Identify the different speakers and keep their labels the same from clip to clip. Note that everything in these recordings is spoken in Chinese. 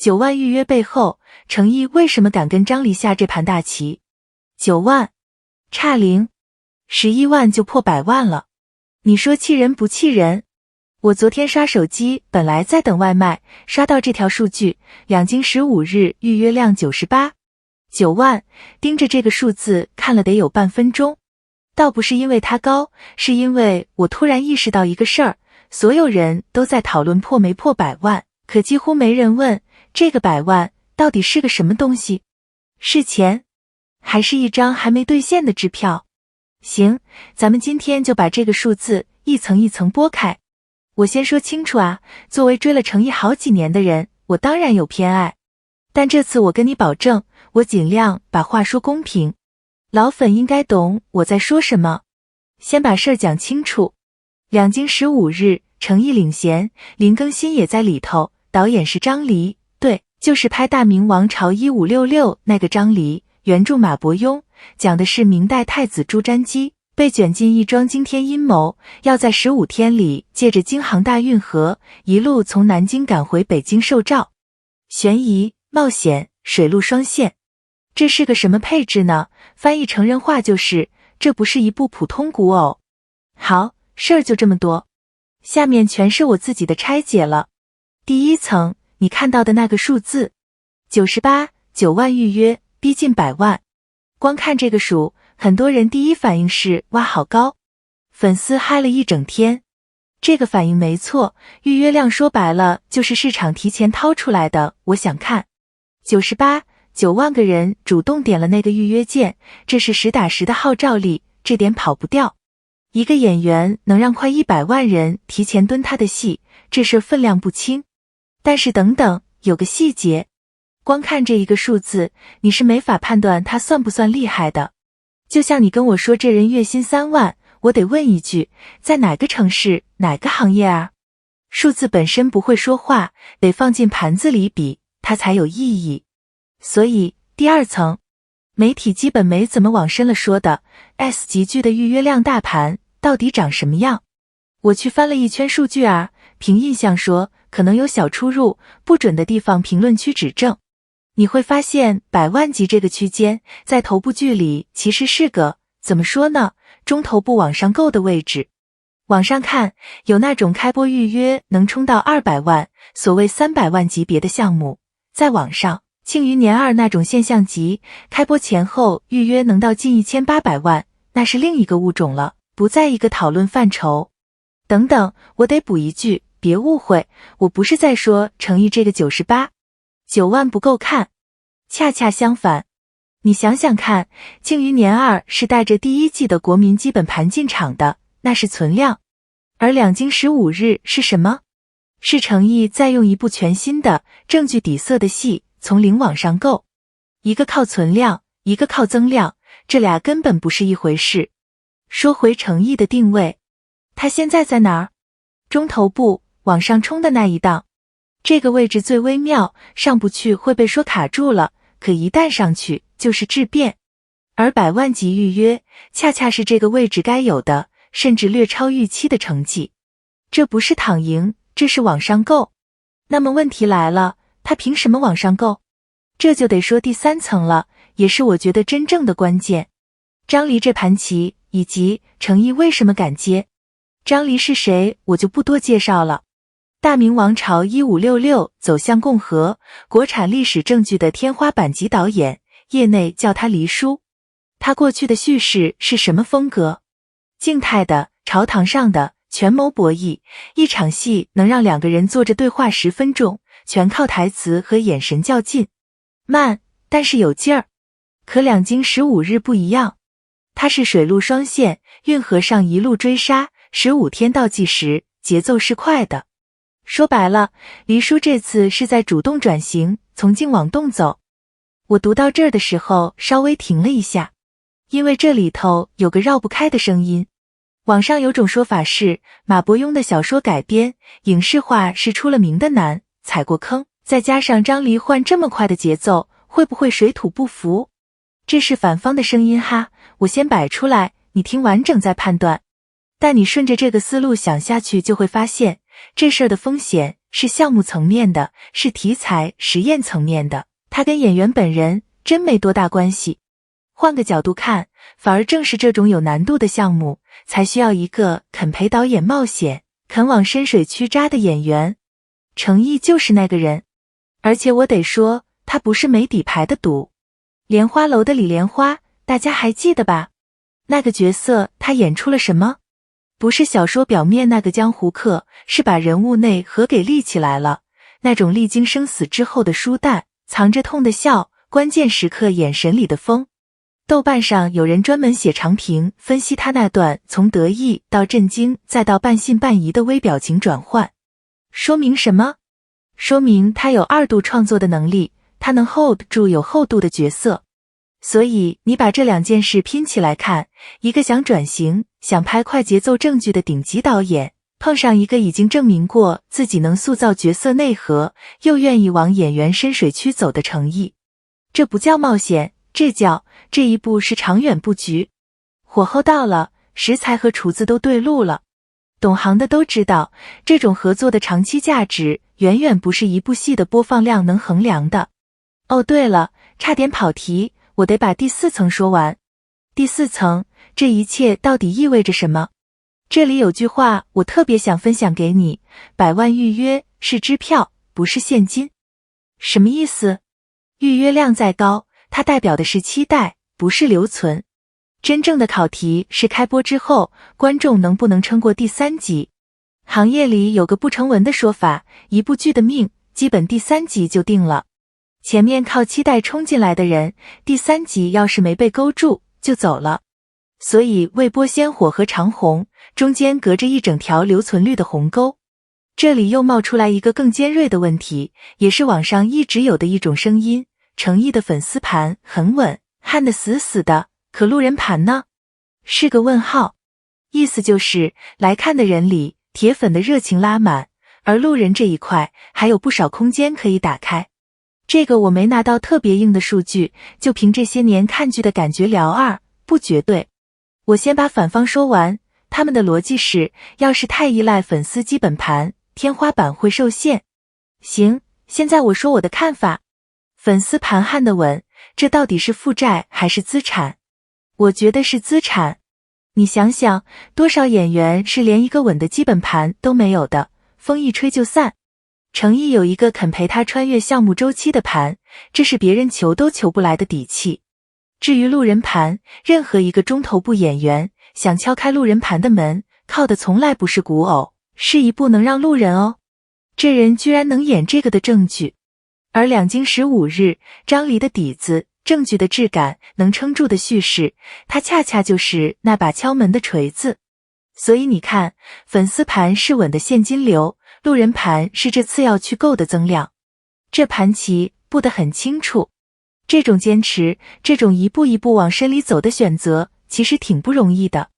Speaker 1: 9万预约背后，程毅为什么敢跟张黎下这盘大棋？9万，差0。11万就破100万了。你说气人不气人？我昨天刷手机，本来在等外卖，刷到这条数据，两京15日预约量98。9万，盯着这个数字看了得有半分钟。倒不是因为它高，是因为我突然意识到一个事儿，所有人都在讨论破没破100万，可几乎没人问这个100万到底是个什么东西？是钱，还是一张还没兑现的支票？行，咱们今天就把这个数字一层一层剥开。我先说清楚啊，作为追了程毅好几年的人，我当然有偏爱，但这次我跟你保证，我尽量把话说公平。老粉应该懂我在说什么。先把事儿讲清楚。两京15日，程毅领衔，林更新也在里头，导演是张黎，对，就是拍《大明王朝1566》那个张黎，原著马伯庸，讲的是明代太子朱瞻基被卷进一桩惊天阴谋，要在15天里借着京杭大运河，一路从南京赶回北京受诏。悬疑、冒险、水陆双线。这是个什么配置呢？翻译成人话就是，这不是一部普通古偶。好，事儿就这么多，下面全是我自己的拆解了。第一层，你看到的那个数字98， 9万预约，逼近100万。光看这个数，很多人第一反应是哇好高，粉丝嗨了一整天。这个反应没错，预约量说白了就是市场提前掏出来的，我想看。98 9万个人主动点了那个预约键，这是实打实的号召力，这点跑不掉。一个演员能让快100万人提前蹲他的戏，这事分量不轻。但是等等，有个细节，光看这一个数字，你是没法判断他算不算厉害的。就像你跟我说这人月薪3万，我得问一句，在哪个城市，哪个行业啊？数字本身不会说话，得放进盘子里比，它才有意义。所以第二层，媒体基本没怎么往深了说的 S 级剧的预约量大盘到底长什么样？我去翻了一圈数据啊，凭印象说可能有小出入，不准的地方评论区指正。你会发现100万级这个区间在头部剧里其实是个怎么说呢，中头部往上够的位置。往上看，有那种开播预约能冲到200万，所谓300万级别的项目，在网上庆余年2那种现象级，开播前后预约能到近1800万，那是另一个物种了，不在一个讨论范畴。等等，我得补一句，别误会，我不是在说程毅这个98 9万不够看，恰恰相反。你想想看，庆余年2是带着第一季的国民基本盘进场的，那是存量。而两京15日是什么？是程毅在用一部全新的证据底色的戏从零往上够，一个靠存量，一个靠增量，这俩根本不是一回事。说回程毅的定位，他现在在哪儿？中头部往上冲的那一档，这个位置最微妙，上不去会被说卡住了，可一旦上去就是质变。而100万级预约恰恰是这个位置该有的，甚至略超预期的成绩。这不是躺赢，这是往上够。那么问题来了，他凭什么往上够？这就得说第三层了，也是我觉得真正的关键。张黎这盘棋，以及程毅为什么敢接。张黎是谁，我就不多介绍了。大明王朝1566走向共和，国产历史证据的天花板级导演，业内叫他黎叔。他过去的叙事是什么风格？静态的，朝堂上的，权谋博弈，一场戏能让两个人坐着对话10分钟，全靠台词和眼神较劲。慢，但是有劲儿。可两京15日不一样，它是水陆双线，运河上一路追杀，15天倒计时，节奏是快的。说白了，黎叔这次是在主动转型，从静往动走。我读到这儿的时候稍微停了一下，因为这里头有个绕不开的声音。网上有种说法是，马伯庸的小说改编，影视化是出了名的难，踩过坑，再加上张黎换这么快的节奏，会不会水土不服？这是反方的声音哈，我先摆出来，你听完整再判断。但你顺着这个思路想下去，就会发现这事儿的风险是项目层面的，是题材实验层面的，它跟演员本人真没多大关系。换个角度看，反而正是这种有难度的项目，才需要一个肯陪导演冒险、肯往深水区扎的演员。程毅就是那个人，而且我得说，他不是没底牌的赌。莲花楼的李莲花，大家还记得吧？那个角色他演出了什么？不是小说表面那个江湖客，是把人物内核给立起来了。那种历经生死之后的疏淡，藏着痛的笑，关键时刻眼神里的疯。豆瓣上有人专门写长评分析他那段从得意到震惊再到半信半疑的微表情转换。说明什么？说明他有2度创作的能力，他能 hold 住有厚度的角色。所以你把这2件事拼起来看，一个想转型、想拍快节奏正剧的顶级导演，碰上一个已经证明过自己能塑造角色内核，又愿意往演员深水区走的诚意。这不叫冒险，这一步是长远布局。火候到了，食材和厨子都对路了。懂行的都知道，这种合作的长期价值远远不是一部戏的播放量能衡量的。哦，对了，差点跑题，我得把第4层说完。第4层，这一切到底意味着什么？这里有句话我特别想分享给你，100万预约是支票，不是现金。什么意思？预约量再高，它代表的是期待，不是留存。真正的考题是开播之后，观众能不能撑过第3集。行业里有个不成文的说法，一部剧的命，基本第3集就定了。前面靠期待冲进来的人，第3集要是没被勾住，就走了。所以未播先火和长红，中间隔着一整条留存率的鸿沟。这里又冒出来一个更尖锐的问题，也是网上一直有的一种声音，程毅的粉丝盘很稳，焊得死死的，可路人盘呢？是个问号。意思就是来看的人里，铁粉的热情拉满，而路人这一块还有不少空间可以打开。这个我没拿到特别硬的数据，就凭这些年看剧的感觉聊2，不绝对。我先把反方说完，他们的逻辑是，要是太依赖粉丝基本盘，天花板会受限。行，现在我说我的看法。粉丝盘焊得稳，这到底是负债还是资产？我觉得是资产。你想想，多少演员是连一个稳的基本盘都没有的，风一吹就散。程毅有一个肯陪他穿越项目周期的盘，这是别人求都求不来的底气。至于路人盘，任何一个中头部演员想敲开路人盘的门，靠的从来不是古偶，是一部能让路人哦。这人居然能演这个的正剧。而2京15日，张黎的底子，正剧的质感，能撑住的叙事，它恰恰就是那把敲门的锤子。所以你看，粉丝盘是稳的现金流，路人盘是这次要去够的增量。这盘棋布得很清楚。这种坚持，这种一步一步往深里走的选择，其实挺不容易的。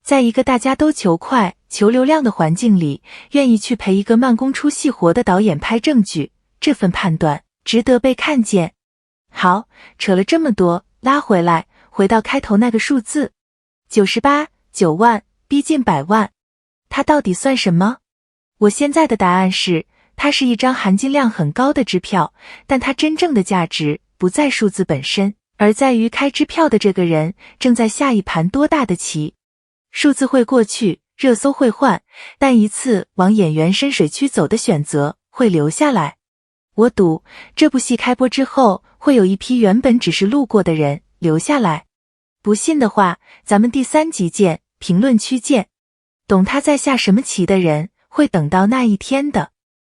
Speaker 1: 在一个大家都求快、求流量的环境里，愿意去陪一个慢工出细活的导演拍正剧，这份判断值得被看见。好，扯了这么多，拉回来，回到开头那个数字，98、9万，逼近100万。它到底算什么？我现在的答案是，它是一张含金量很高的支票，但它真正的价值不在数字本身，而在于开支票的这个人正在下一盘多大的棋。数字会过去，热搜会换，但一次往演员深水区走的选择会留下来。我赌这部戏开播之后，会有一批原本只是路过的人留下来。不信的话，咱们第3集见，评论区见。懂他在下什么棋的人，会等到那一天的。